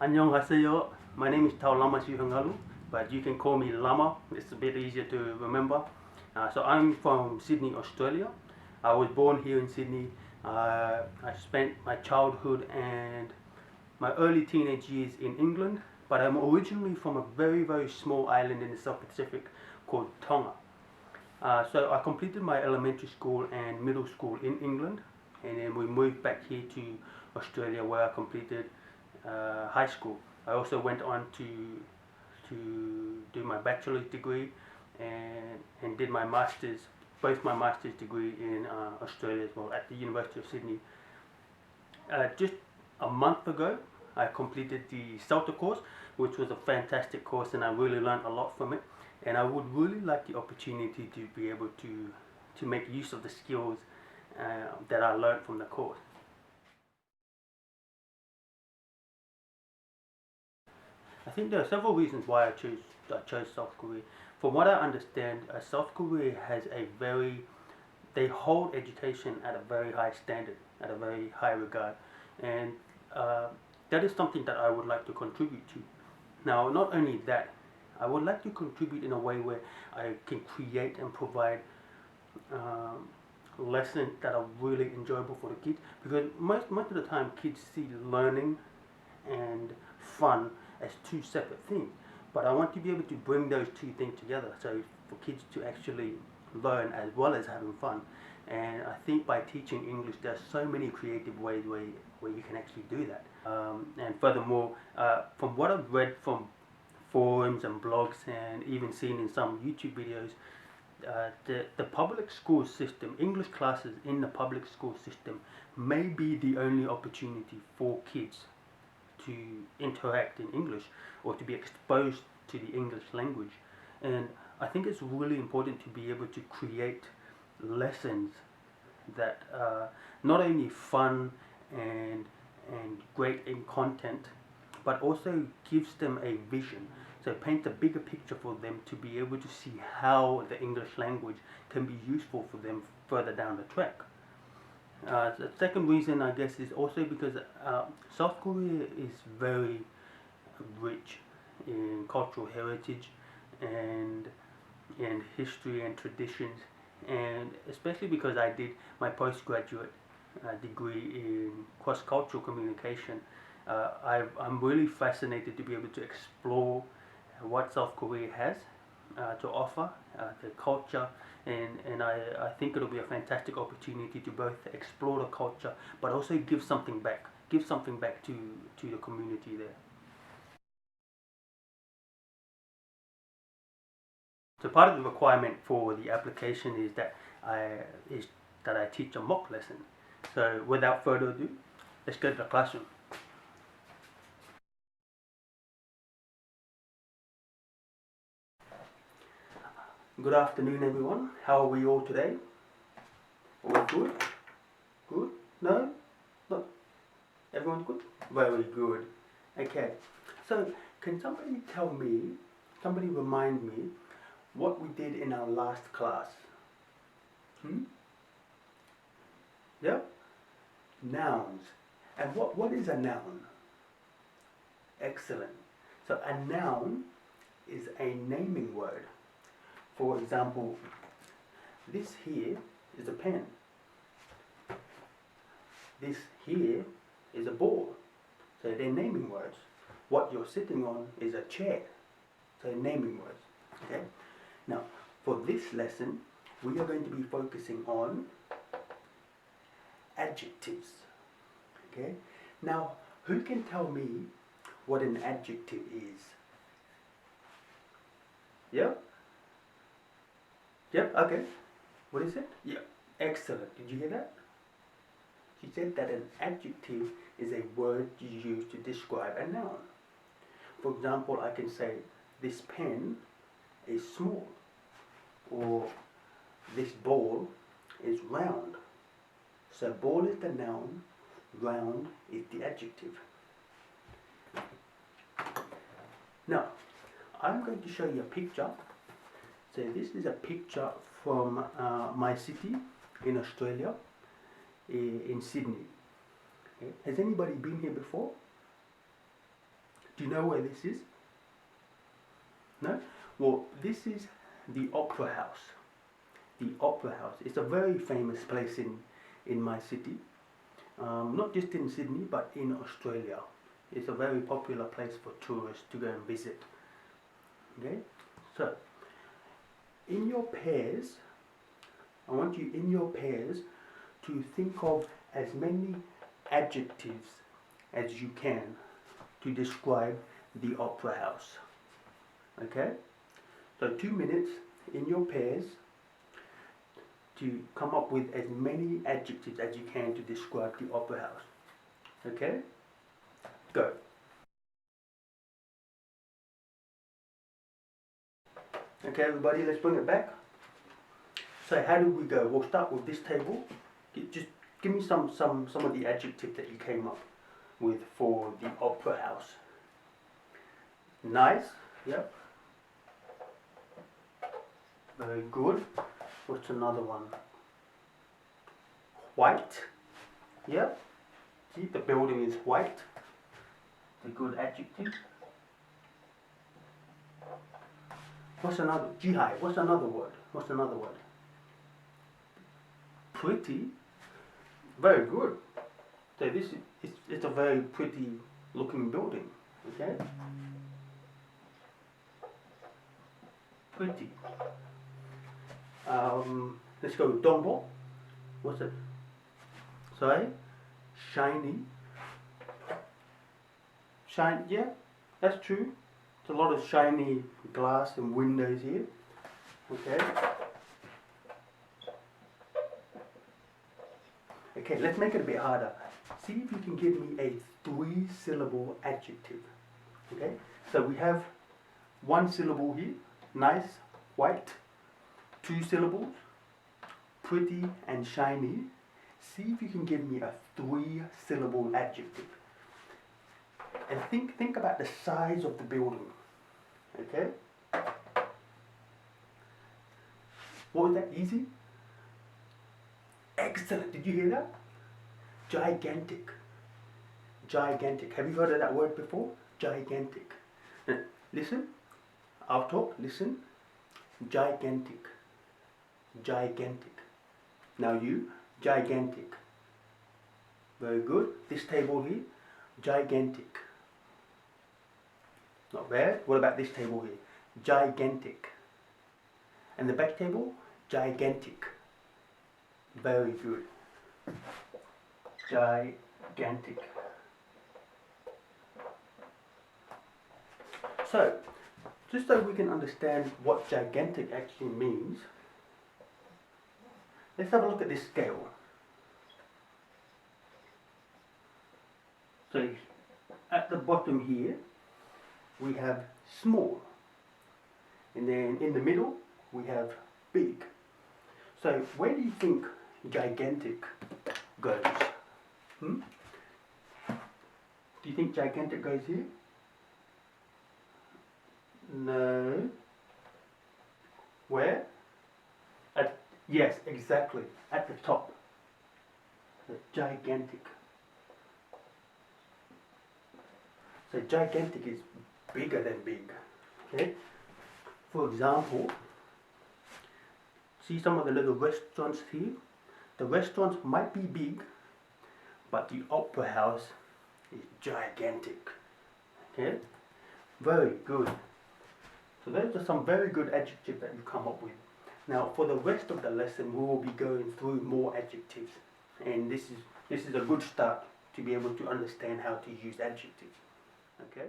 안녕하세요. My name is Taulama Self, but you can call me Lama. It's a bit easier to remember. So I'm from Sydney, Australia. I was born here in Sydney. I spent my childhood and my early teenage years in England, but I'm originally from a very, very small island in the South Pacific called Tonga. So I completed my elementary school and middle school in England, and then we moved back here to Australia where I completed high school. I also went on to do my bachelor's degree and did my master's, both my master's degree in Australia as well at the University of Sydney. Just a month ago, I completed the CELTA course, which was a fantastic course, and I really learned a lot from it. And I would really like the opportunity to be able to make use of the skills that I learned from the course. I think there are several reasons why I chose South Korea. From what I understand, South Korea has they hold education at a very high standard, at a very high regard, and that is something that I would like to contribute to. Now, not only that, I would like to contribute in a way where I can create and provide lessons that are really enjoyable for the kids, because most of the time kids see learning and fun as two separate things, but I want to be able to bring those two things together, so for kids to actually learn as well as having fun. And I think by teaching English, there's so many creative ways where you can actually do that. And furthermore, from what I've read from forums and blogs and even seen in some YouTube videos, the public school system, English classes in the public school system may be the only opportunity for kids to interact in English or to be exposed to the English language. And I think it's really important to be able to create lessons that are not only fun and great in content, but also gives them a vision. So paint a bigger picture for them to be able to see how the English language can be useful for them further down the track. The second reason, I guess, is also because South Korea is very rich in cultural heritage and history and traditions, and especially because I did my postgraduate degree in cross-cultural communication, I'm really fascinated to be able to explore what South Korea has to offer, the culture, and I think it'll be a fantastic opportunity to both explore the culture but also give something back to the community there. So part of the requirement for the application is that I teach a mock lesson. So without further ado, let's go to the classroom. Good afternoon, everyone. How are we all today? All good? Good? No? Not? Everyone good? Very good. Okay. So, can somebody remind me what we did in our last class? Yep? Nouns. And what is a noun? Excellent. So, a noun is a naming word. For example, this here is a pen. This here is a ball. So they're naming words. What you're sitting on is a chair. So naming words. Okay? Now, for this lesson, we are going to be focusing on adjectives. Okay? Now, who can tell me what an adjective is? Yeah? Yep, okay. What is it? Yeah, excellent. Did you hear that? She said that an adjective is a word you use to describe a noun. For example, I can say, this pen is small, or this ball is round. So ball is the noun, round is the adjective. Now, I'm going to show you a picture. So this is a picture from my city in Australia, in Sydney. Okay. Has anybody been here before? Do you know where this is? No? Well, this is the Opera House. The Opera House. It's a very famous place in my city. Not just in Sydney, but in Australia. It's a very popular place for tourists to go and visit. Okay? So, in your pairs, I want you in your pairs to think of as many adjectives as you can to describe the Opera House. Okay? So 2 minutes in your pairs to come up with as many adjectives as you can to describe the Opera House. Okay? Go. Okay, everybody, let's bring it back. So how do we go? We'll start with this table. Just give me some of the adjectives that you came up with for the Opera House. Nice. Yep. Very good. What's another one? White. Yep. See, the building is white. A good adjective. What's another? Jihai. What's another word? What's another word? Pretty. Very good. So this is it's a very pretty looking building. Okay. Pretty. Let's go with Dombo. What's it? Sorry? Shiny. Shine, yeah, that's true. There's a lot of shiny glass and windows here. Okay. Okay, let's make it a bit harder. See if you can give me a 3-syllable adjective. Okay, so we have 1 syllable here. Nice, white. 2 syllables. Pretty and shiny. See if you can give me a 3-syllable adjective. And think about the size of the building. Okay? What was that? Easy? Excellent. Did you hear that? Gigantic. Gigantic. Have you heard of that word before? Gigantic. Now, listen. I'll talk. Listen. Gigantic. Gigantic. Now you. Gigantic. Very good. This table here. Gigantic. Not bad. What about this table here? Gigantic. And the back table? Gigantic. Very good. Gigantic. So, just so we can understand what gigantic actually means, let's have a look at this scale. So, at the bottom here, we have small. And then in the middle, we have big. So, where do you think gigantic goes? Do you think gigantic goes here? No. Where? Yes, exactly. At the top. The gigantic. So gigantic is bigger than big. Okay? For example, see some of the little restaurants here? The restaurants might be big, but the Opera House is gigantic. Okay? Very good. So those are some very good adjectives that you come up with. Now for the rest of the lesson we will be going through more adjectives, and this is a good start to be able to understand how to use adjectives. Okay?